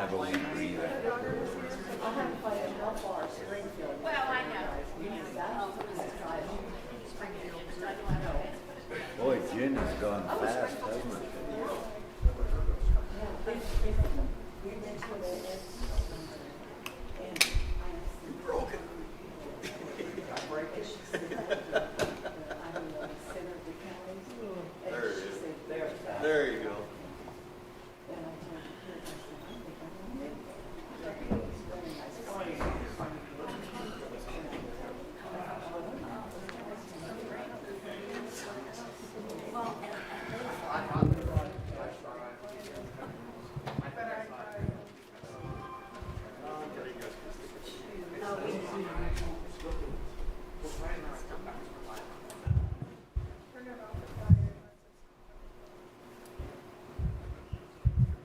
believe breathing. Boy, gin has gone fast, hasn't it? You broke it. There it is. There you go.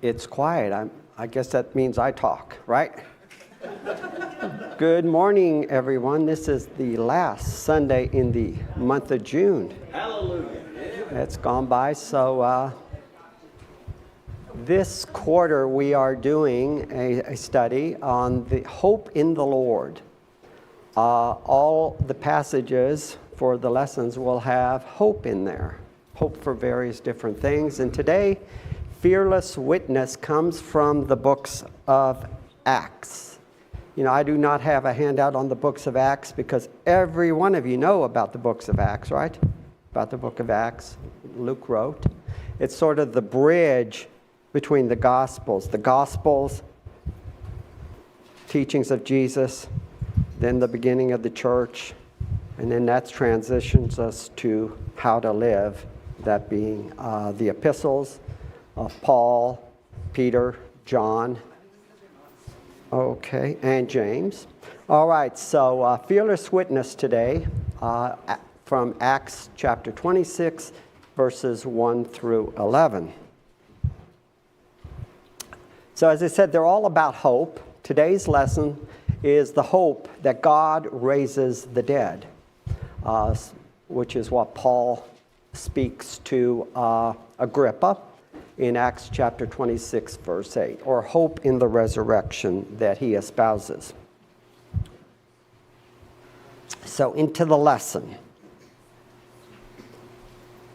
It's quiet. I guess that means I talk, right? Good morning, everyone. This is the last Sunday in the month of June. Hallelujah. It's gone by. So this quarter we are doing a study on the hope in the Lord. All the passages for the lessons will have hope in there. Hope for various different things. And today, Fearless Witness comes from the books of Acts. You know, I do not have a handout on the books of Acts because every one of you know about the books of Acts, right? About the book of Acts, Luke wrote. It's sort of the bridge between the Gospels, teachings of Jesus, then the beginning of the church, and then that transitions us to how to live, that being the epistles of Paul, Peter, John, okay, and James. All right, so Fearless Witness today from Acts chapter 26, verses 1 through 11. So as I said, they're all about hope. Today's lesson is the hope that God raises the dead, which is what Paul speaks to Agrippa in Acts chapter 26, verse 8, or hope in the resurrection that he espouses. So into the lesson.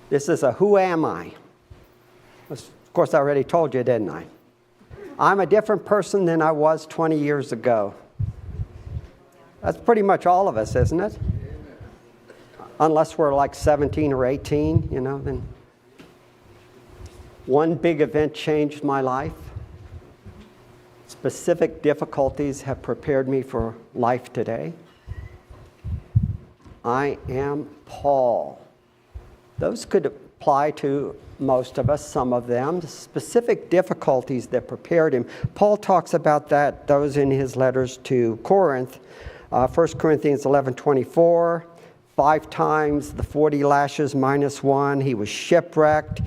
This is a who am I? Of course, I already told you, didn't I? I'm a different person than I was 20 years ago. That's pretty much all of us, isn't it? Unless we're like 17 or 18, you know, then one big event changed my life. Specific difficulties have prepared me for life today. I am Paul. Those could apply to most of us, some of them. The specific difficulties that prepared him. Paul talks about those in his letters to Corinth. 1 Corinthians 11:24, 5 times the 40 lashes minus 1. He was shipwrecked.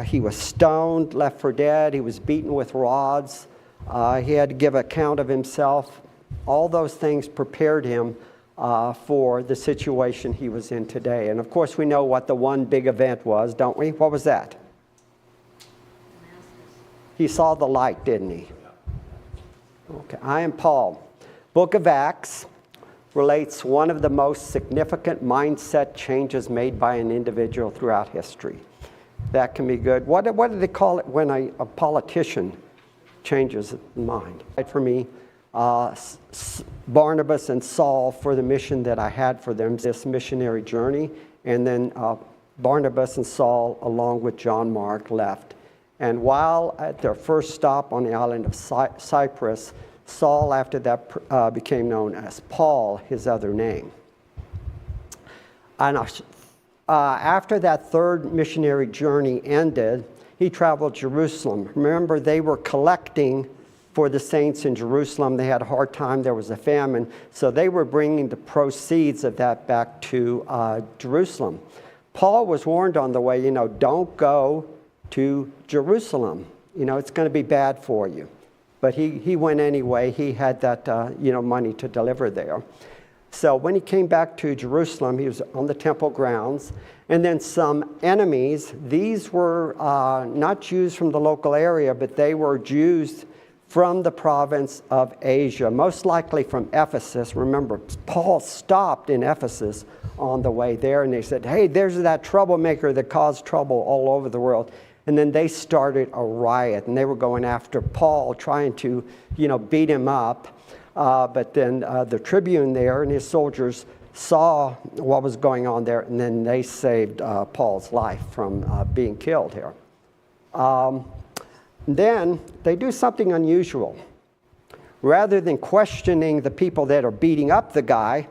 He was stoned, left for dead. He was beaten with rods. He had to give account of himself. All those things prepared him for the situation he was in today. And of course, we know what the one big event was, don't we? What was that? He saw the light, didn't he? Okay, I am Paul. Book of Acts relates one of the most significant mindset changes made by an individual throughout history. That can be good. What do they call it when a politician changes his mind? For me, Barnabas and Saul for the mission that I had for them, this missionary journey, and then Barnabas and Saul, along with John Mark, left. And while at their first stop on the island of Cyprus, Saul, after that, became known as Paul, his other name. And after that third missionary journey ended, he traveled Jerusalem. Remember, they were collecting for the saints in Jerusalem. They had a hard time. There was a famine. So they were bringing the proceeds of that back to Jerusalem. Paul was warned on the way, don't go to Jerusalem. It's going to be bad for you. But he went anyway. He had that, money to deliver there. So when he came back to Jerusalem, he was on the temple grounds. And then some enemies, these were not Jews from the local area, but they were Jews from the province of Asia, most likely from Ephesus. Remember, Paul stopped in Ephesus on the way there, and they said, hey, there's that troublemaker that caused trouble all over the world. And then they started a riot, and they were going after Paul, trying to, beat him up. But then the tribune there and his soldiers saw what was going on there, and then they saved Paul's life from being killed here. Then they do something unusual. Rather than questioning the people that are beating up the guy,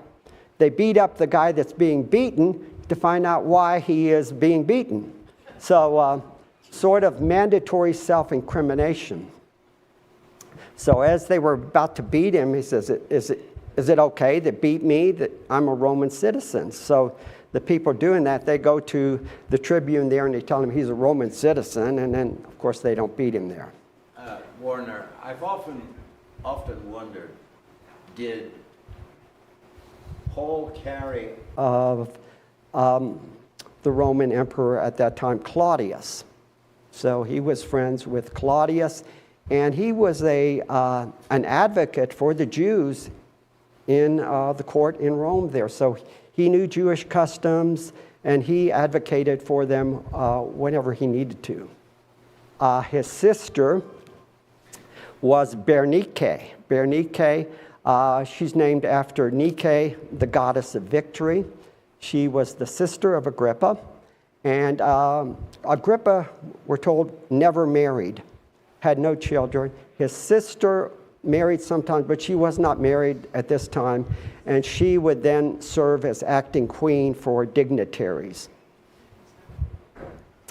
they beat up the guy that's being beaten to find out why he is being beaten. So sort of mandatory self-incrimination. So as they were about to beat him, he says, is it okay to beat me, that I'm a Roman citizen? So the people doing that, they go to the tribune there and they tell him he's a Roman citizen, and then, of course, they don't beat him there. Warner, I've often wondered, did Paul carry... Of the Roman emperor at that time, Claudius. So he was friends with Claudius, and he was an advocate for the Jews in the court in Rome there. So he knew Jewish customs, and he advocated for them whenever he needed to. His sister was Bernice. Bernice, she's named after Nike, the goddess of victory. She was the sister of Agrippa. And Agrippa, we're told, never married, had no children. His sister married sometimes, but she was not married at this time. And she would then serve as acting queen for dignitaries.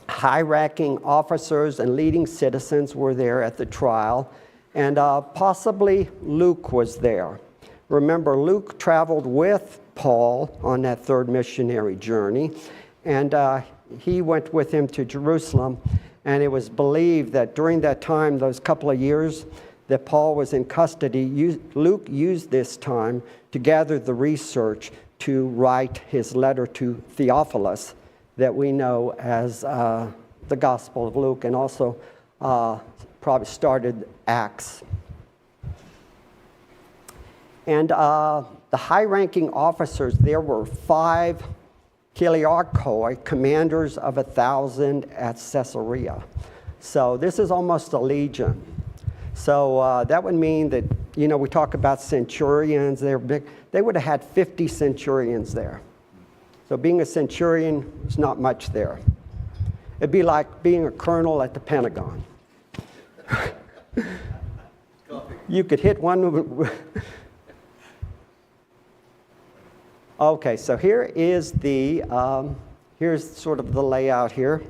High-ranking officers and leading citizens were there at the trial. And possibly Luke was there. Remember, Luke traveled with Paul on that third missionary journey. And he went with him to Jerusalem. And it was believed that during that time, those couple of years that Paul was in custody, Luke used this time to gather the research to write his letter to Theophilus that we know as the Gospel of Luke, and also probably started Acts. And the high-ranking officers, there were 5 Kiliarchoi, commanders of 1,000 at Caesarea. So this is almost a legion. So that would mean that, we talk about centurions, they're big. They would have had 50 centurions there. So being a centurion is not much there. It'd be like being a colonel at the Pentagon. You could hit one. Okay, so here is here's sort of the layout here.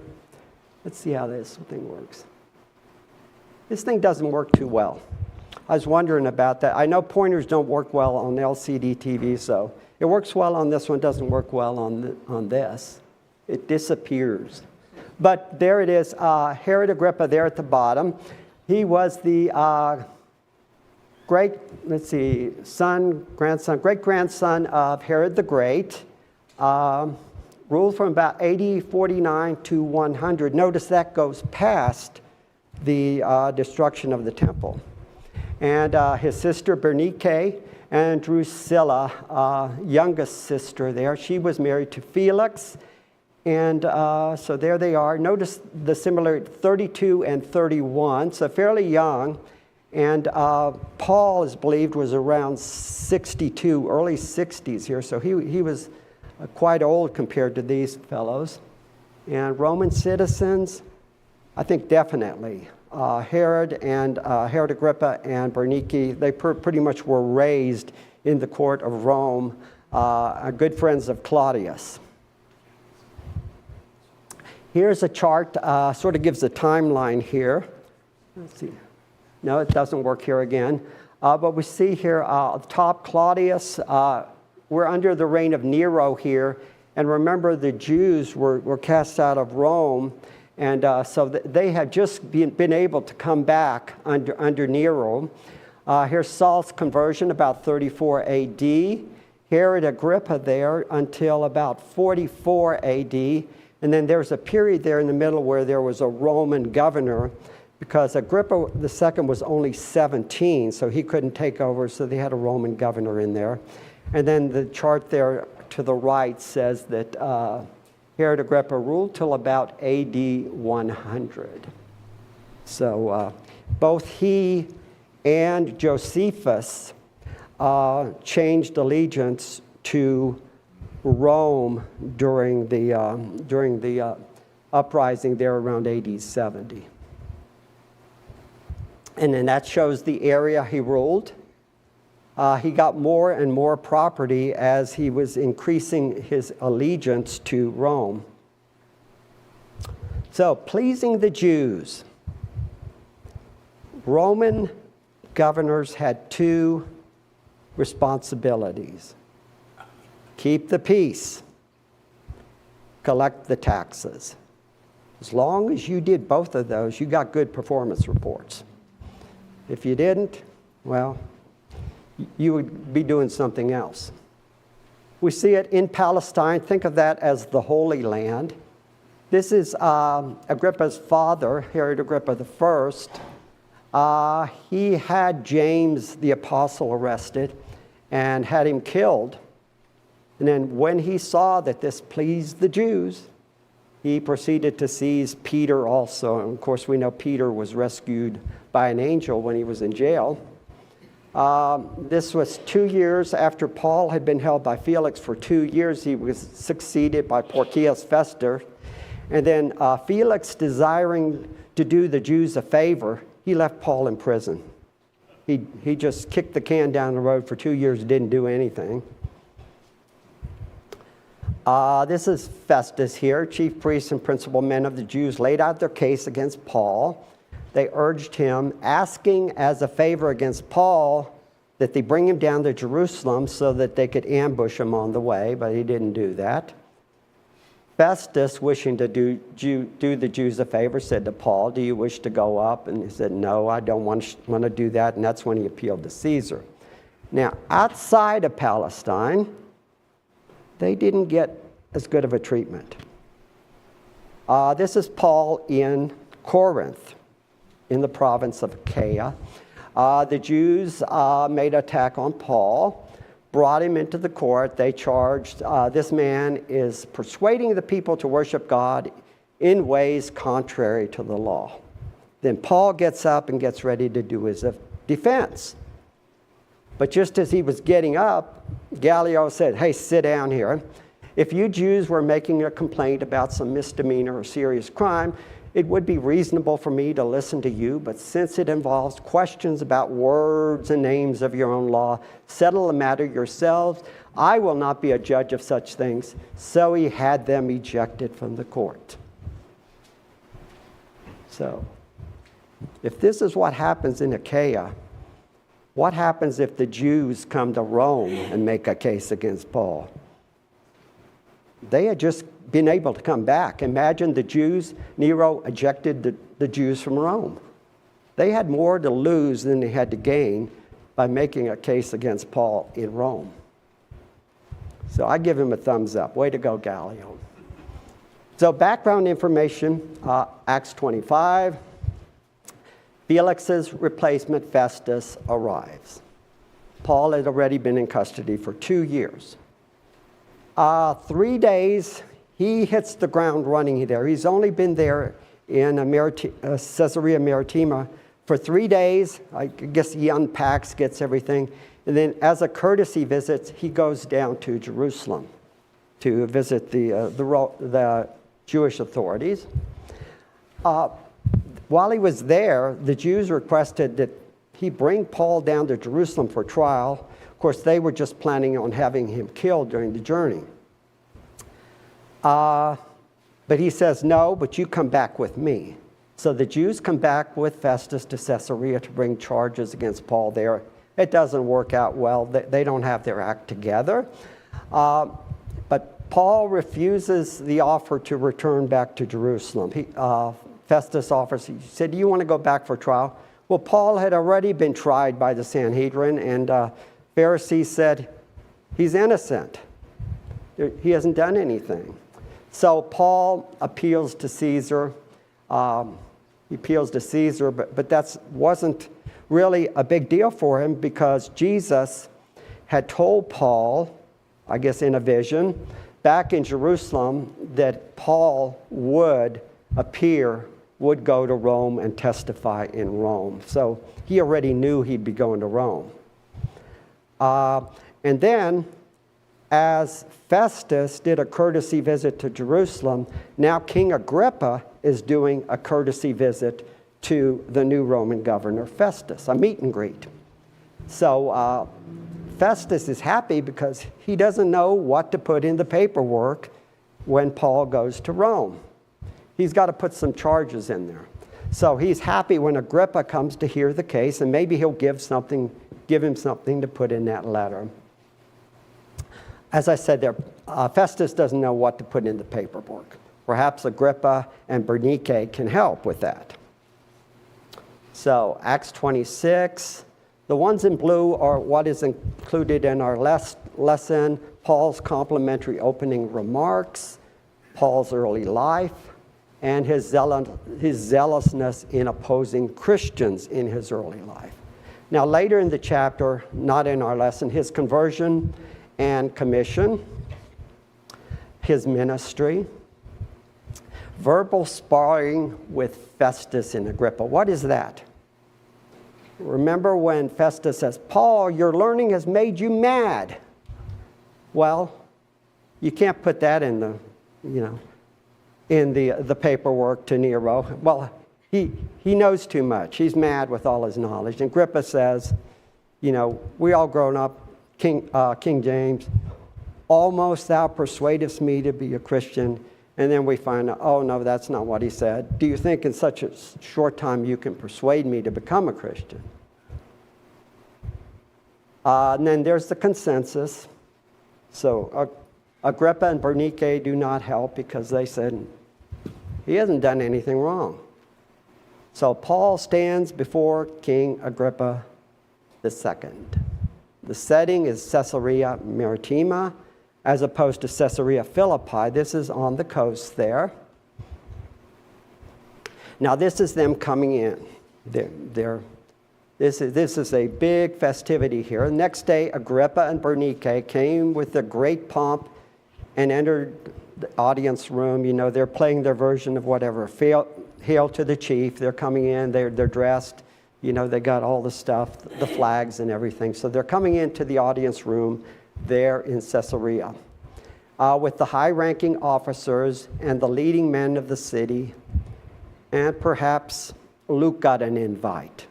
Let's see how this thing works. This thing doesn't work too well. I was wondering about that. I know pointers don't work well on LCD TV, so it works well on this one, doesn't work well on this. It disappears. But there it is, Herod Agrippa there at the bottom. He was the great-grandson of Herod the Great, ruled from about 8049 to 100. Notice that goes past the destruction of the temple. And his sister Bernice and Drusilla, youngest sister there, she was married to Felix. And so there they are. Notice the similar 32 and 31, so fairly young. And Paul is believed was around 62, early 60s here. So he was quite old compared to these fellows. And Roman citizens, I think definitely. Herod Agrippa and Bernice, they pretty much were raised in the court of Rome, good friends of Claudius. Here's a chart, sort of gives a timeline here. Let's see. No, it doesn't work here again. But we see here, top Claudius, we're under the reign of Nero here. And remember, the Jews were cast out of Rome. And so they had just been able to come back under Nero. Here's Saul's conversion, about 34 AD. Herod Agrippa there until about 44 AD. And then there's a period there in the middle where there was a Roman governor because Agrippa II was only 17, so he couldn't take over, so they had a Roman governor in there. And then the chart there to the right says that Herod Agrippa ruled till about AD 100. So both he and Josephus changed allegiance to Rome during the uprising there around AD 70. And then that shows the area he ruled. He got more and more property as he was increasing his allegiance to Rome. So, pleasing the Jews. Roman governors had two responsibilities: keep the peace, collect the taxes. As long as you did both of those, you got good performance reports. If you didn't, well, you would be doing something else. We see it in Palestine. Think of that as the Holy Land. This is Agrippa's father, Herod Agrippa I. He had James the Apostle arrested and had him killed. And then when he saw that this pleased the Jews, he proceeded to seize Peter also. And of course, we know Peter was rescued by an angel when he was in jail. This was 2 years after Paul had been held by Felix for 2 years. He was succeeded by Porcius Festus. And then Felix, desiring to do the Jews a favor, he left Paul in prison. He just kicked the can down the road for 2 years, didn't do anything. This is Festus here. Chief priests and principal men of the Jews laid out their case against Paul. They urged him, asking as a favor against Paul that they bring him down to Jerusalem so that they could ambush him on the way, but he didn't do that. Festus, wishing to do the Jews a favor, said to Paul, "Do you wish to go up?" And he said, "No, I don't want to do that." And that's when he appealed to Caesar. Now, outside of Palestine, they didn't get as good of a treatment. This is Paul in Corinth, in the province of Achaia. The Jews made an attack on Paul, brought him into the court. They charged this man is persuading the people to worship God in ways contrary to the law. Then Paul gets up and gets ready to do his defense. But just as he was getting up, Gallio said, "Hey, sit down here. If you Jews were making a complaint about some misdemeanor or serious crime, it would be reasonable for me to listen to you, but since it involves questions about words and names of your own law, settle the matter yourselves. I will not be a judge of such things." So he had them ejected from the court. So, if this is what happens in Achaia, what happens if the Jews come to Rome and make a case against Paul? They had just been able to come back. Imagine the Jews, Nero ejected the Jews from Rome. They had more to lose than they had to gain by making a case against Paul in Rome. So I give him a thumbs up. Way to go, Gallio. So background information, Acts 25. Felix's replacement, Festus, arrives. Paul had already been in custody for 2 years. 3 days, he hits the ground running there. He's only been there in Caesarea Maritima for 3 days. I guess he unpacks, gets everything. And then as a courtesy visit, he goes down to Jerusalem to visit the Jewish authorities. While he was there, the Jews requested that he bring Paul down to Jerusalem for trial. Of course, they were just planning on having him killed during the journey. But he says, "No, but you come back with me." So the Jews come back with Festus to Caesarea to bring charges against Paul there. It doesn't work out well. They don't have their act together. But Paul refuses the offer to return back to Jerusalem. Festus offers, he said, "Do you want to go back for trial?" Well, Paul had already been tried by the Sanhedrin, and Pharisees said, "He's innocent. He hasn't done anything." So Paul appeals to Caesar. He appeals to Caesar, but that wasn't really a big deal for him because Jesus had told Paul, I guess in a vision, back in Jerusalem, that Paul would go to Rome and testify in Rome. So he already knew he'd be going to Rome. And then, as Festus did a courtesy visit to Jerusalem, now King Agrippa is doing a courtesy visit to the new Roman governor, Festus, a meet and greet. So Festus is happy because he doesn't know what to put in the paperwork when Paul goes to Rome. He's got to put some charges in there. So he's happy when Agrippa comes to hear the case, and maybe he'll give him something to put in that letter. As I said there, Festus doesn't know what to put in the paperwork. Perhaps Agrippa and Bernice can help with that. So Acts 26. The ones in blue are what is included in our lesson, Paul's complimentary opening remarks, Paul's early life, and his zealousness in opposing Christians in his early life. Now later in the chapter, not in our lesson, his conversion and commission, his ministry, verbal sparring with Festus and Agrippa. What is that? Remember when Festus says, Paul, your learning has made you mad. Well, you can't put that in the paperwork to Nero. Well, he knows too much. He's mad with all his knowledge. And Agrippa says, we all grown up, King James, almost thou persuadest me to be a Christian. And then we find out, oh no, that's not what he said. Do you think in such a short time you can persuade me to become a Christian? And then there's the consensus. So Agrippa and Bernice do not help because they said, he hasn't done anything wrong. So Paul stands before King Agrippa II. The setting is Caesarea Maritima, as opposed to Caesarea Philippi. This is on the coast there. Now this is them coming in. This is a big festivity here. The next day, Agrippa and Bernice came with a great pomp and entered the audience room. They're playing their version of whatever. Hail to the chief. They're coming in. They're dressed. They got all the stuff, the flags and everything. So they're coming into the audience room there in Caesarea with the high-ranking officers and the leading men of the city. And perhaps Luke got an invite.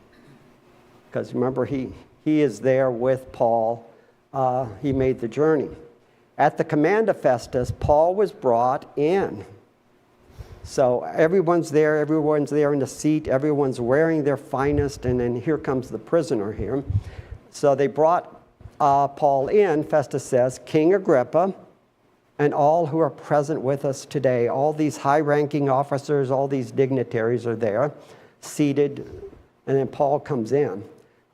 Because remember, he is there with Paul. He made the journey. At the command of Festus, Paul was brought in. So everyone's there in the seat, everyone's wearing their finest, and then here comes the prisoner here. So they brought Paul in, Festus says, King Agrippa, and all who are present with us today, all these high-ranking officers, all these dignitaries are there, seated, and then Paul comes in.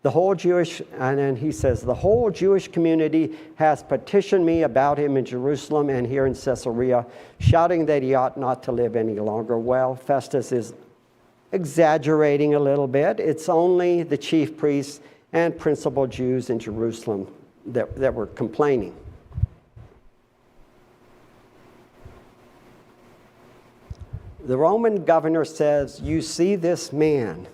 And then he says, the whole Jewish community has petitioned me about him in Jerusalem and here in Caesarea, shouting that he ought not to live any longer. Well, Festus is exaggerating a little bit. It's only the chief priests and principal Jews in Jerusalem that were complaining. The Roman governor says, you see this man.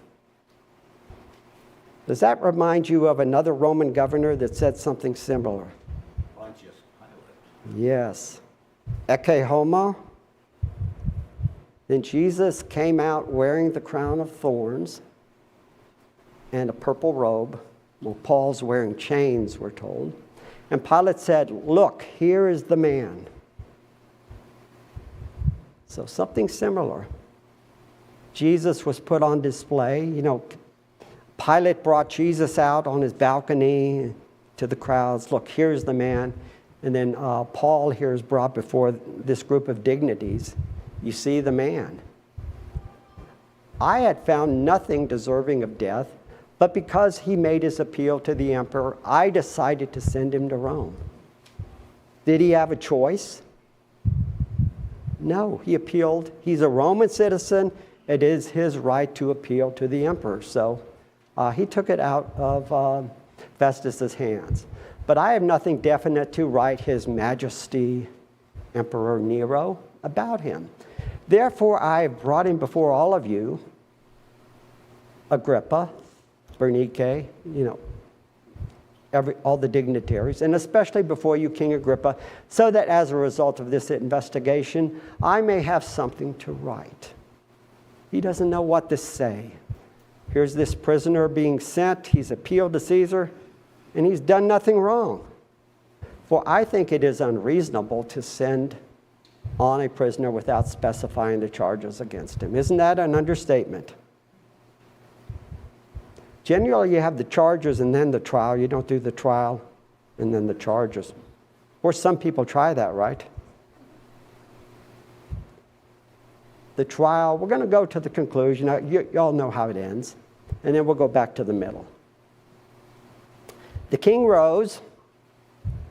Does that remind you of another Roman governor that said something similar? Pontius Pilate. Yes. Ecce homo. Then Jesus came out wearing the crown of thorns and a purple robe. Well, Paul's wearing chains, we're told. And Pilate said, look, here is the man. So something similar. Jesus was put on display. Pilate brought Jesus out on his balcony to the crowds. Look, here's the man. And then Paul here is brought before this group of dignities. You see the man. I had found nothing deserving of death, but because he made his appeal to the emperor, I decided to send him to Rome. Did he have a choice? No, he appealed. He's a Roman citizen. it is his right to appeal to the emperor. So he took it out of Festus's hands. But I have nothing definite to write His Majesty Emperor Nero about him. Therefore, I have brought him before all of you, Agrippa, Bernice, all the dignitaries, and especially before you, King Agrippa, so that as a result of this investigation, I may have something to write. He doesn't know what to say. Here's this prisoner being sent. He's appealed to Caesar, and he's done nothing wrong. For I think it is unreasonable to send on a prisoner without specifying the charges against him. Isn't that an understatement? Generally, you have the charges and then the trial. You don't do the trial and then the charges. Of course, some people try that, right? The trial, we're going to go to the conclusion. You all know how it ends. And then we'll go back to the middle. The king rose,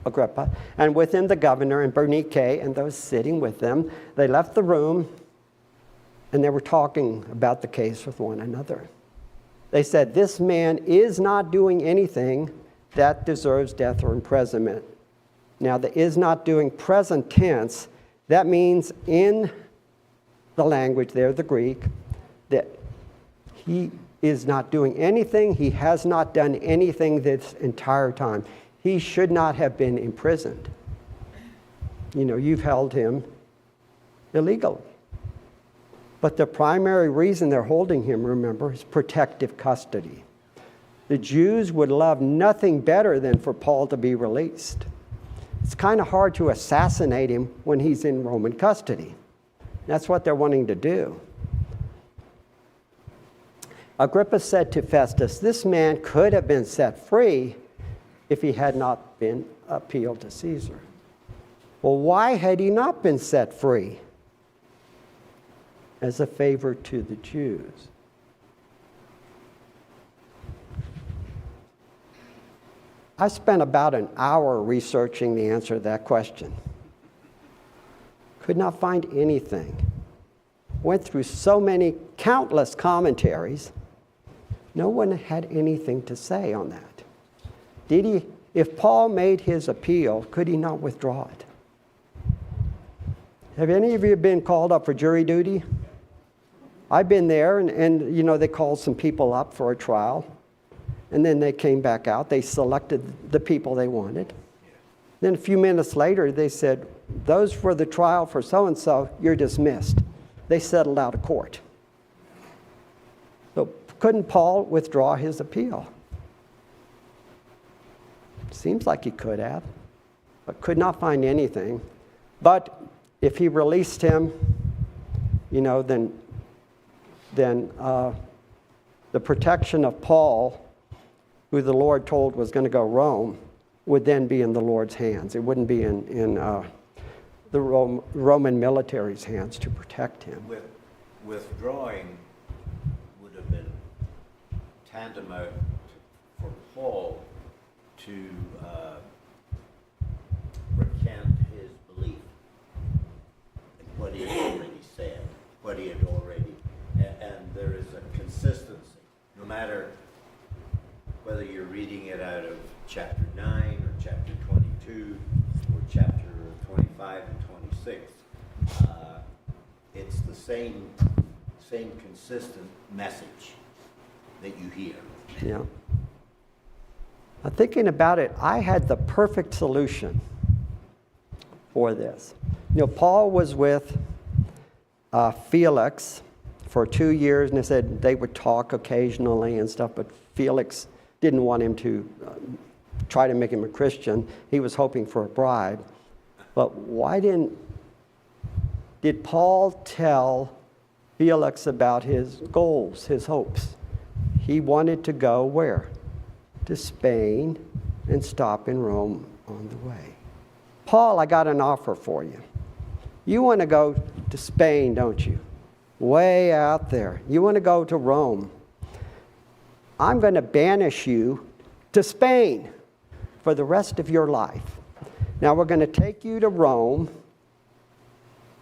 Agrippa, and with him the governor and Bernice and those sitting with them. They left the room and they were talking about the case with one another. They said, this man is not doing anything that deserves death or imprisonment. Now, the is not doing present tense, that means in the language there, the Greek, that he is not doing anything, he has not done anything this entire time. He should not have been imprisoned. You've held him illegally. But the primary reason they're holding him, remember, is protective custody. The Jews would love nothing better than for Paul to be released. It's kind of hard to assassinate him when he's in Roman custody. That's what they're wanting to do. Agrippa said to Festus, this man could have been set free if he had not been appealed to Caesar. Well, why had he not been set free? As a favor to the Jews. I spent about an hour researching the answer to that question. Could not find anything. Went through so many, countless commentaries. No one had anything to say on that. If Paul made his appeal, could he not withdraw it? Have any of you been called up for jury duty? I've been there, and they called some people up for a trial, and then they came back out. They selected the people they wanted. Then a few minutes later, they said, those for the trial for so-and-so, you're dismissed. They settled out of court. So couldn't Paul withdraw his appeal? Seems like he could have, but could not find anything. But if he released him, then the protection of Paul, who the Lord told was going to go Rome, would then be in the Lord's hands. It wouldn't be in the Roman military's hands to protect him. Withdrawing would have been tantamount for Paul to recant his belief in what he had already said, what he had already, and there is a consistency, no matter whether you're reading it out of chapter 9 or chapter 22 or chapter 25 and 26. It's the same consistent message that you hear. Yeah. I'm thinking about it, I had the perfect solution for this. Paul was with Felix for 2 years, and they said they would talk occasionally and stuff, but Felix didn't want him to try to make him a Christian. He was hoping for a bribe. But did Paul tell Felix about his goals, his hopes? He wanted to go where? To Spain and stop in Rome on the way. Paul, I got an offer for you. You want to go to Spain, don't you? Way out there. You want to go to Rome. I'm going to banish you to Spain for the rest of your life. Now we're going to take you to Rome,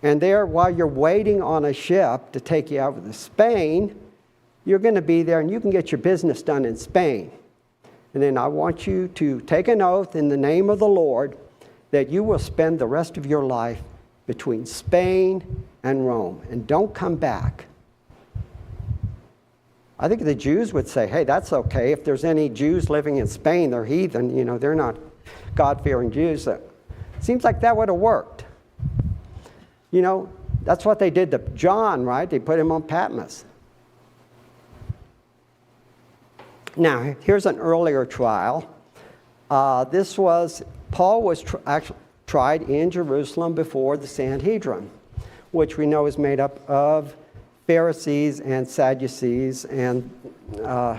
And there, while you're waiting on a ship to take you out to Spain, you're going to be there and you can get your business done in Spain. And then I want you to take an oath in the name of the Lord that you will spend the rest of your life between Spain and Rome. And don't come back. I think the Jews would say, hey, that's okay. If there's any Jews living in Spain, they're heathen. You know, they're not God-fearing Jews. It seems like that would have worked. You know, that's what they did to John, right? They put him on Patmos. Now, here's an earlier trial. Paul was actually tried in Jerusalem before the Sanhedrin, which we know is made up of Pharisees and Sadducees, and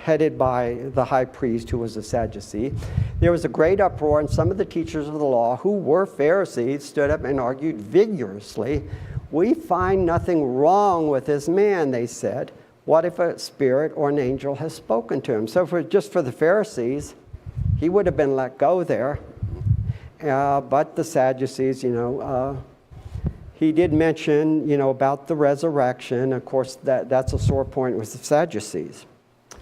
headed by the high priest, who was a Sadducee. There was a great uproar, and some of the teachers of the law, who were Pharisees, stood up and argued vigorously. We find nothing wrong with this man, they said. What if a spirit or an angel has spoken to him? So just for the Pharisees, he would have been let go there. But the Sadducees, he did mention, about the resurrection. Of course, that's a sore point with the Sadducees.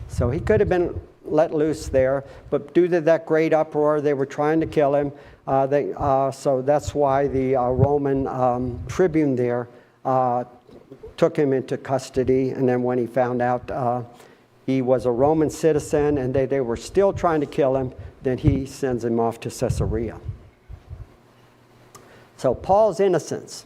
So he could have been let loose there, but due to that great uproar, they were trying to kill him. So that's why the Roman tribune there took him into custody. And then when he found out he was a Roman citizen and they were still trying to kill him, then he sends him off to Caesarea. So Paul's innocence.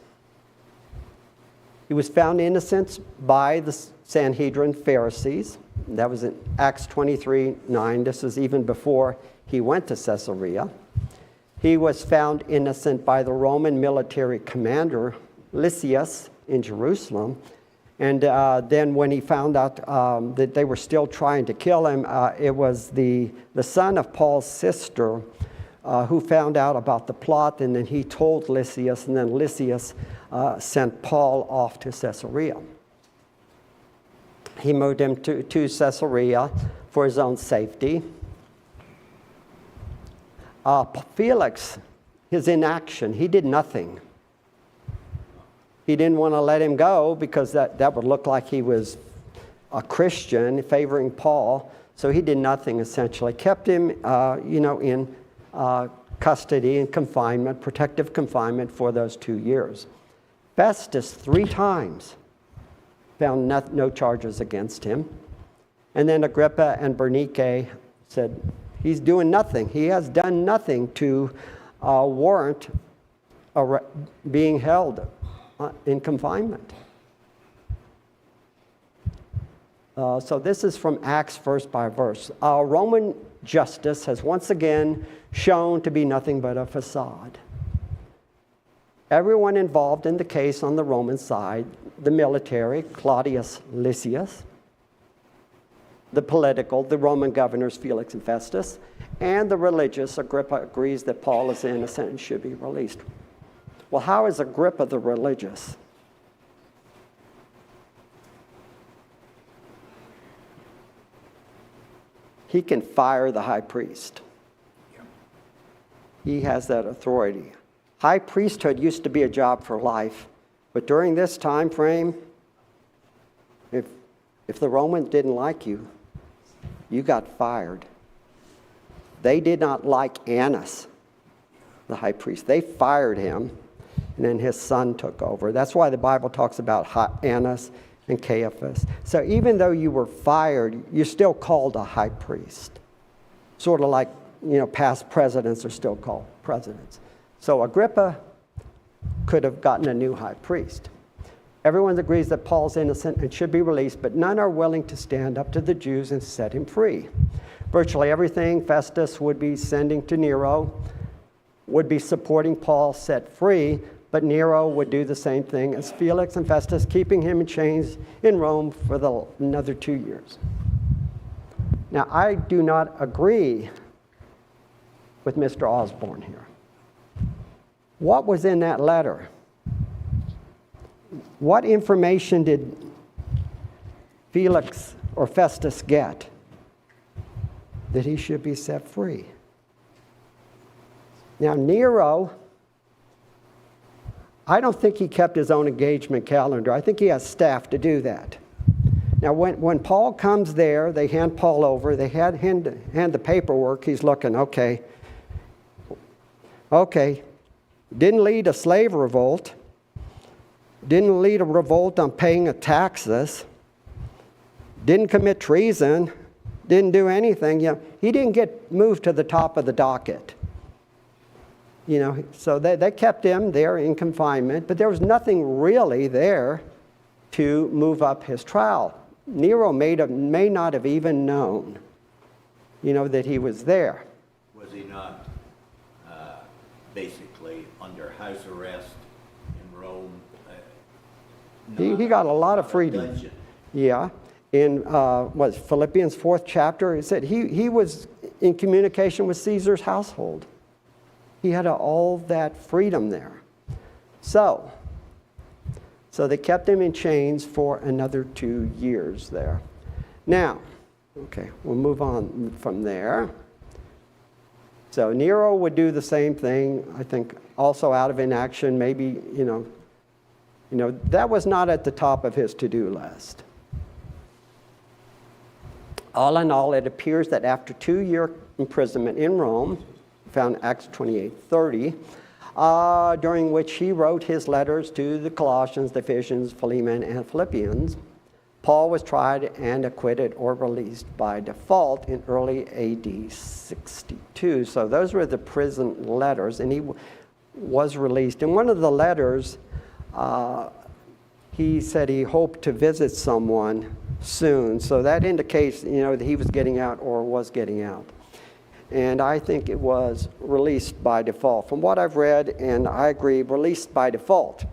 He was found innocent by the Sanhedrin Pharisees. That was in Acts 23:9. This is even before he went to Caesarea. He was found innocent by the Roman military commander, Lysias, in Jerusalem. And then when he found out that they were still trying to kill him, it was the son of Paul's sister who found out about the plot, and then he told Lysias, and then Lysias sent Paul off to Caesarea. He moved him to Caesarea for his own safety. Felix, his inaction, he did nothing. He didn't want to let him go because that would look like he was a Christian favoring Paul. So he did nothing, essentially. Kept him, in custody and confinement, protective confinement for those 2 years. Festus 3 times found no charges against him. And then Agrippa and Bernice said, he's doing nothing. He has done nothing to warrant being held in confinement. So this is from Acts verse by verse. Roman justice has once again shown to be nothing but a facade. Everyone involved in the case on the Roman side, the military, Claudius Lysias, the political, the Roman governors, Felix and Festus, and the religious, Agrippa agrees that Paul is innocent and should be released. Well, how is Agrippa the religious? He can fire the high priest. He has that authority. High priesthood used to be a job for life, but during this time frame, if the Romans didn't like you, you got fired. They did not like Annas, the high priest. They fired him, and then his son took over. That's why the Bible talks about Annas and Caiaphas. So even though you were fired, you're still called a high priest. Sort of like, past presidents are still called presidents. So Agrippa could have gotten a new high priest. Everyone agrees that Paul's innocent and should be released, but none are willing to stand up to the Jews and set him free. Virtually everything Festus would be sending to Nero would be supporting Paul set free, but Nero would do the same thing as Felix and Festus, keeping him in chains in Rome for another 2 years. Now, I do not agree with Mr. Osborne here. What was in that letter? What information did Felix or Festus get that he should be set free? Now, Nero I don't think he kept his own engagement calendar. I think he has staff to do that. Now, when Paul comes there, they hand Paul over. They hand the paperwork. He's looking, okay. Didn't lead a slave revolt. Didn't lead a revolt on paying of taxes. Didn't commit treason. Didn't do anything. He didn't get moved to the top of the docket. So they kept him there in confinement, but there was nothing really there to move up his trial. Nero may not have even known, that he was there. Was he not basically under house arrest in Rome? He got a lot of freedom. Dungeon. Yeah. In Philippians 4th chapter, it said he was in communication with Caesar's household. He had all that freedom there. So they kept him in chains for another 2 years there. Now, we'll move on from there. So Nero would do the same thing, I think, also out of inaction. Maybe, that was not at the top of his to-do list. All in all, it appears that after 2-year imprisonment in Rome, found Acts 28:30, during which he wrote his letters to the Colossians, the Ephesians, Philemon, and Philippians, Paul was tried and acquitted or released by default in early AD 62. So those were the prison letters, and he was released. In one of the letters, he said he hoped to visit someone soon. So that indicates, that he was getting out or was getting out. And I think it was released by default. From what I've read, and I agree, released by default.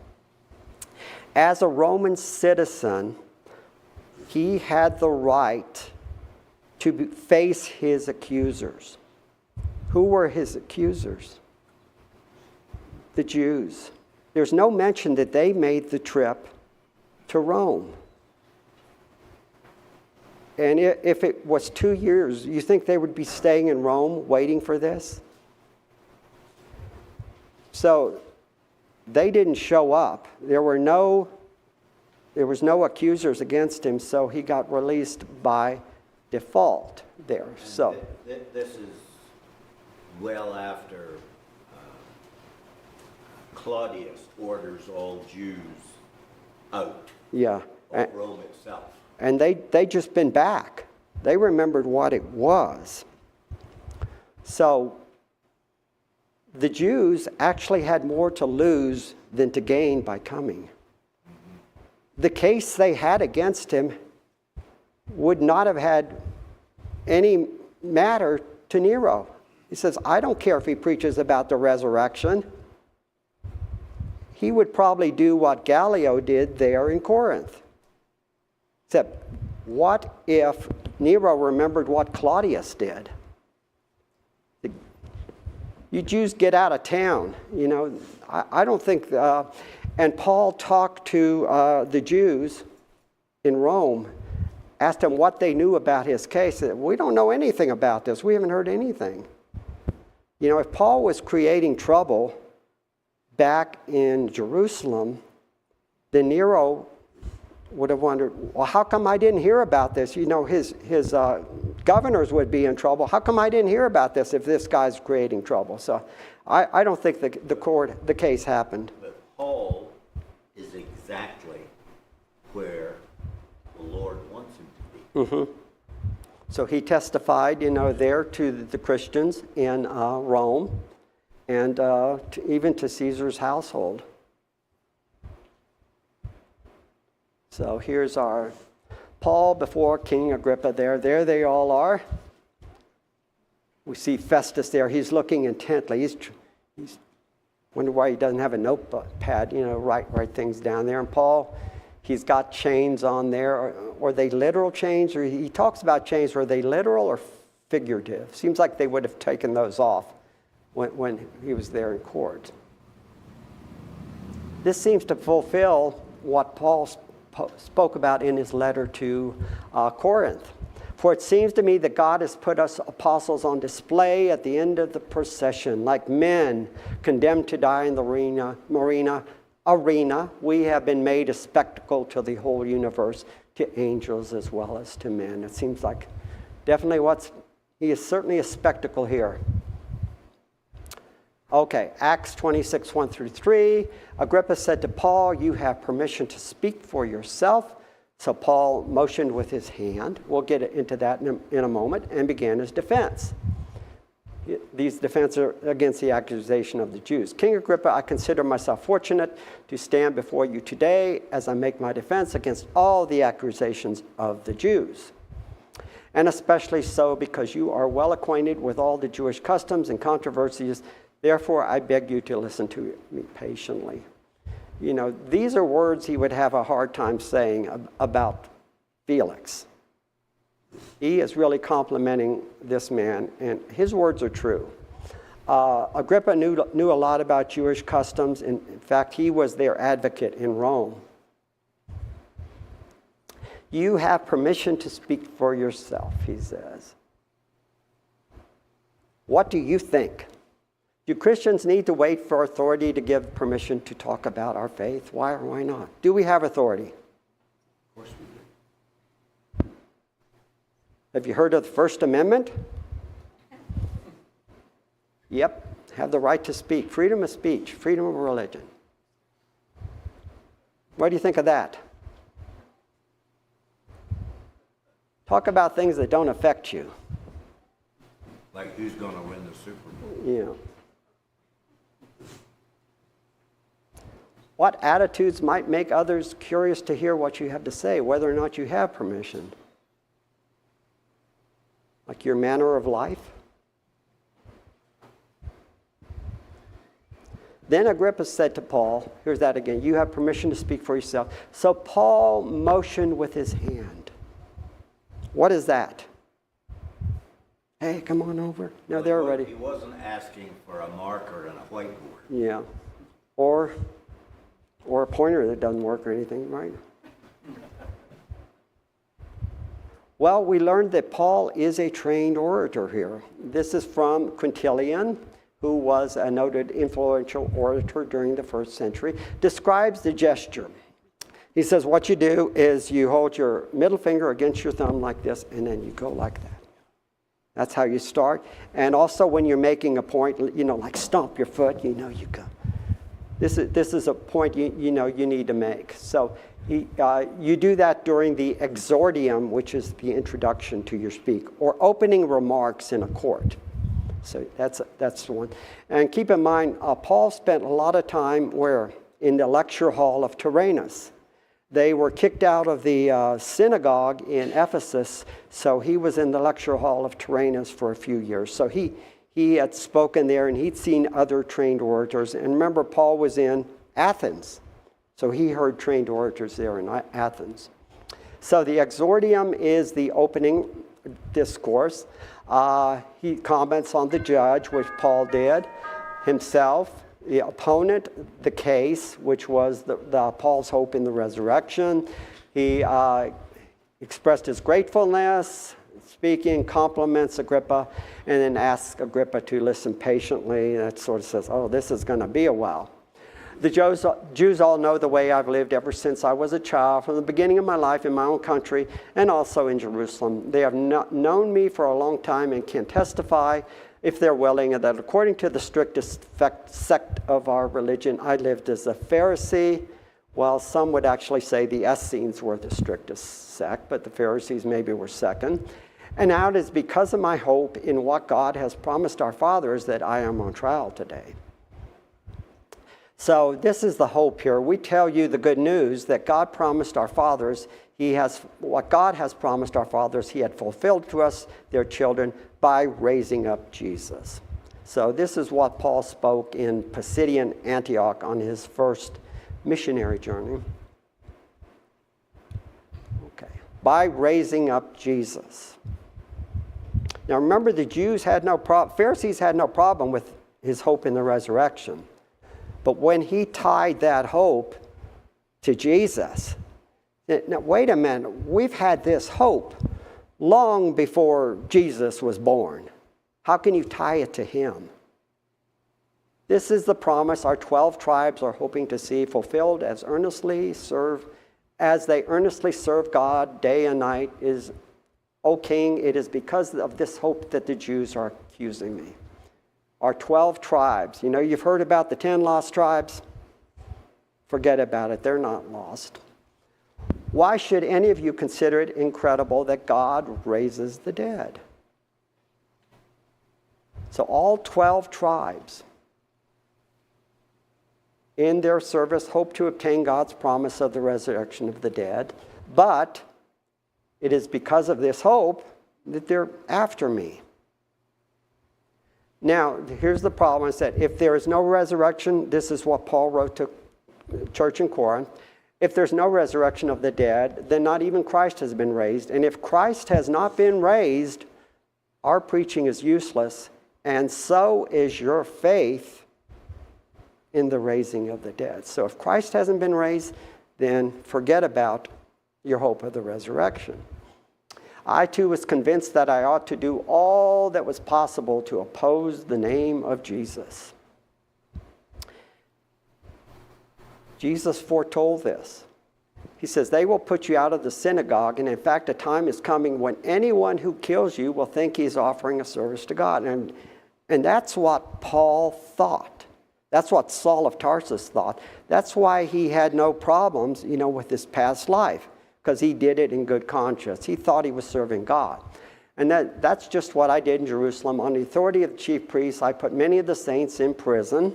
As a Roman citizen, he had the right to face his accusers. Who were his accusers? The Jews. There's no mention that they made the trip to Rome. And if it was 2 years, you think they would be staying in Rome waiting for this? So they didn't show up. There was no accusers against him, so he got released by default there. And So this is well after Claudius orders all Jews out yeah. of Rome itself. And they just been back. They remembered what it was. So the Jews actually had more to lose than to gain by coming. The case they had against him would not have had any matter to Nero. He says, I don't care if he preaches about the resurrection. He would probably do what Gallio did there in Corinth. Except, what if Nero remembered what Claudius did? You Jews get out of town. I don't think... and Paul talked to the Jews in Rome, asked them what they knew about his case. Said, we don't know anything about this. We haven't heard anything. If Paul was creating trouble back in Jerusalem, then Nero would have wondered, well, how come I didn't hear about this? His governors would be in trouble. How come I didn't hear about this if this guy's creating trouble? So I don't think the case happened. But Paul is exactly where the Lord wants him to be. Mm-hmm. So he testified, there to the Christians in Rome and even to Caesar's household. So here's our Paul before King Agrippa there. There they all are. We see Festus there. He's looking intently. He's wonder why he doesn't have a notepad, write things down there. And Paul, he's got chains on there. Are they literal chains? Or he talks about chains. Are they literal or figurative? Seems like they would have taken those off when he was there in court. This seems to fulfill what Paul spoke about in his letter to Corinth. For it seems to me that God has put us apostles on display at the end of the procession, like men condemned to die in the arena, arena. We have been made a spectacle to the whole universe, to angels as well as to men. It seems like definitely he is certainly a spectacle here. Okay, Acts 26, 1 through 3. Agrippa said to Paul, "You have permission to speak for yourself." So Paul motioned with his hand. We'll get into that in a moment, and began his defense. These defenses are against the accusation of the Jews. "King Agrippa, I consider myself fortunate to stand before you today as I make my defense against all the accusations of the Jews. And especially so because you are well acquainted with all the Jewish customs and controversies. Therefore, I beg you to listen to me patiently." You know, these are words he would have a hard time saying about Felix. He is really complimenting this man, and his words are true. Agrippa knew a lot about Jewish customs. In fact, he was their advocate in Rome. "You have permission to speak for yourself," he says. What do you think? Do Christians need to wait for authority to give permission to talk about our faith? Why or why not? Do we have authority? Of course we do. Have you heard of the First Amendment? Yep, have the right to speak. Freedom of speech, freedom of religion. What do you think of that? Talk about things that don't affect you. Like who's going to win the Super Bowl? Yeah. What attitudes might make others curious to hear what you have to say, whether or not you have permission? Like your manner of life? Then Agrippa said to Paul, here's that again, "You have permission to speak for yourself." So Paul motioned with his hand. What is that? Hey, come on over. No, they're ready. He wasn't asking for a marker and a whiteboard. Yeah. Or a pointer that doesn't work or anything, right? Well, we learned that Paul is a trained orator here. This is from Quintilian, who was a noted influential orator during the first century, describes the gesture. He says what you do is you hold your middle finger against your thumb like this, and then you go like that. That's how you start. And also when you're making a point, like stomp your foot, you go. This is a point you need to make. So you do that during the exordium, which is the introduction to your speak, or opening remarks in a court. So that's the one. And keep in mind, Paul spent a lot of time where? In the lecture hall of Tyrannus. They were kicked out of the synagogue in Ephesus, so he was in the lecture hall of Tyrannus for a few years. So he had spoken there, and he'd seen other trained orators. And remember, Paul was in Athens, so he heard trained orators there in Athens. So the exordium is the opening discourse. He comments on the judge, which Paul did himself. The opponent, the case, which was the Paul's hope in the resurrection. He expressed his gratefulness, speaking, compliments Agrippa, and then asks Agrippa to listen patiently. That sort of says, oh, this is going to be a while. The Jews all know the way I've lived ever since I was a child, from the beginning of my life in my own country and also in Jerusalem. They have known me for a long time and can testify, if they're willing, that according to the strictest sect of our religion, I lived as a Pharisee. Well, some would actually say the Essenes were the strictest sect, but the Pharisees maybe were second. And now it is because of my hope in what God has promised our fathers that I am on trial today. So this is the hope here. We tell you the good news that God promised our fathers. What God has promised our fathers, He had fulfilled to us, their children, by raising up Jesus. So this is what Paul spoke in Pisidian Antioch on his first missionary journey. Okay, by raising up Jesus. Now remember, the Pharisees had no problem with his hope in the resurrection. But when he tied that hope to Jesus, now wait a minute, we've had this hope long before Jesus was born. How can you tie it to him? This is the promise our 12 tribes are hoping to see fulfilled as they earnestly serve God day and night. O King, it is because of this hope that the Jews are accusing me. Our 12 tribes. You know, you've heard about the 10 lost tribes. Forget about it. They're not lost. Why should any of you consider it incredible that God raises the dead? So all 12 tribes in their service hope to obtain God's promise of the resurrection of the dead, but it is because of this hope that they're after me. Now, here's the problem, is that if there is no resurrection, this is what Paul wrote to the church in Corinth, if there's no resurrection of the dead, then not even Christ has been raised. And if Christ has not been raised, our preaching is useless, and so is your faith in the raising of the dead. So if Christ hasn't been raised, then forget about your hope of the resurrection. I too was convinced that I ought to do all that was possible to oppose the name of Jesus. Jesus foretold this. He says, they will put you out of the synagogue, and in fact, a time is coming when anyone who kills you will think he's offering a service to God. And that's what Paul thought. That's what Saul of Tarsus thought. That's why he had no problems, with his past life, because he did it in good conscience. He thought he was serving God. And that's just what I did in Jerusalem. On the authority of the chief priests, I put many of the saints in prison.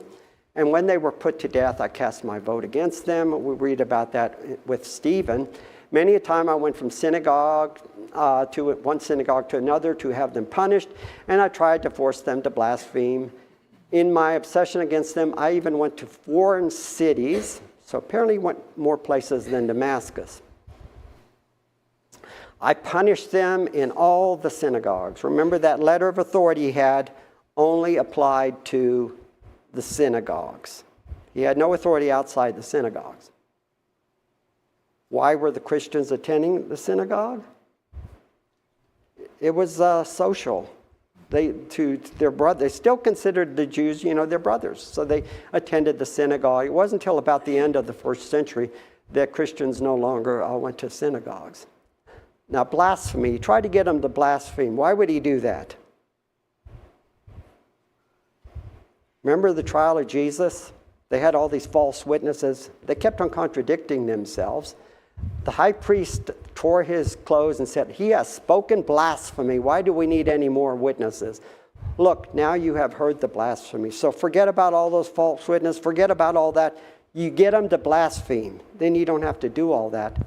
And when they were put to death, I cast my vote against them. We read about that with Stephen. Many a time I went from synagogue to one synagogue to another to have them punished, and I tried to force them to blaspheme. In my obsession against them, I even went to foreign cities, so apparently went more places than Damascus. I punished them in all the synagogues. Remember, that letter of authority he had only applied to the synagogues. He had no authority outside the synagogues. Why were the Christians attending the synagogue? It was social. They still considered the Jews, their brothers. So they attended the synagogue. It wasn't until about the end of the first century that Christians no longer went to synagogues. Now, blasphemy. He tried to get them to blaspheme. Why would he do that? Remember the trial of Jesus? They had all these false witnesses. They kept on contradicting themselves. The high priest tore his clothes and said, he has spoken blasphemy. Why do we need any more witnesses? Look, now you have heard the blasphemy. So forget about all those false witnesses. Forget about all that. You get them to blaspheme. Then you don't have to do all that.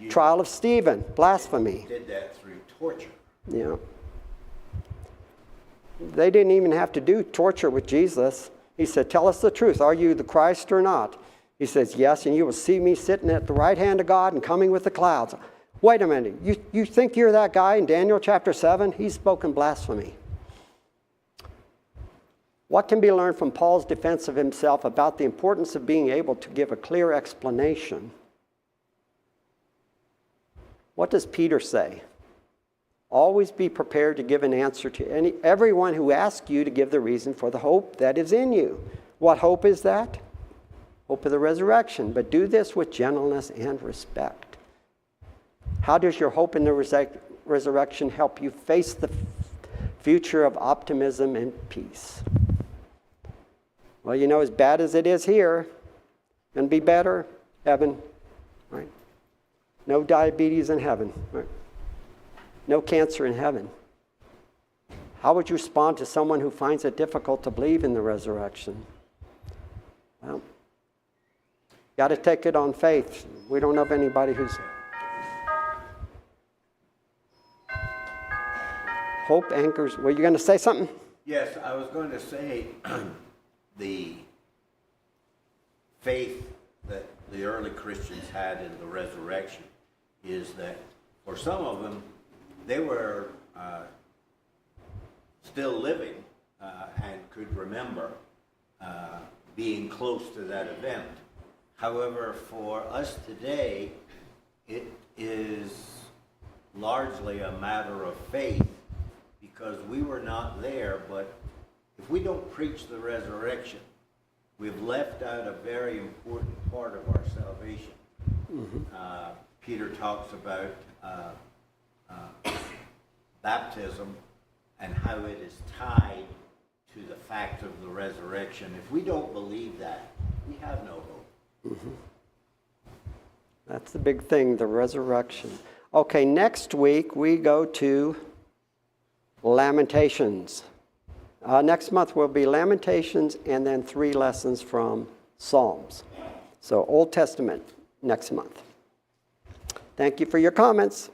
Trial of Stephen, blasphemy. Did that through torture. Yeah. They didn't even have to do torture with Jesus. He said, tell us the truth. Are you the Christ or not? He says, yes, and you will see me sitting at the right hand of God and coming with the clouds. Wait a minute. You think you're that guy in Daniel chapter 7? He's spoken blasphemy. What can be learned from Paul's defense of himself about the importance of being able to give a clear explanation? What does Peter say? Always be prepared to give an answer to everyone who asks you to give the reason for the hope that is in you. What hope is that? Hope of the resurrection. But do this with gentleness and respect. How does your hope in the resurrection help you face the future of optimism and peace? Well, as bad as it is here, and be better, heaven, right? No diabetes in heaven, right? No cancer in heaven. How would you respond to someone who finds it difficult to believe in the resurrection? Well, got to take it on faith. We don't know of anybody who's... Hope anchors... Were you going to say something? Yes, I was going to say the faith that the early Christians had in the resurrection is that for some of them, they were still living and could remember being close to that event. However, for us today, it is largely a matter of faith because we were not there, but If we don't preach the resurrection, we've left out a very important part of our salvation. Peter talks about baptism and how it is tied to the fact of the resurrection. If we don't believe that, we have no hope. That's the big thing, the resurrection. Okay, next week we go to Lamentations. Next month will be Lamentations and then 3 lessons from Psalms. So Old Testament next month. Thank you for your comments.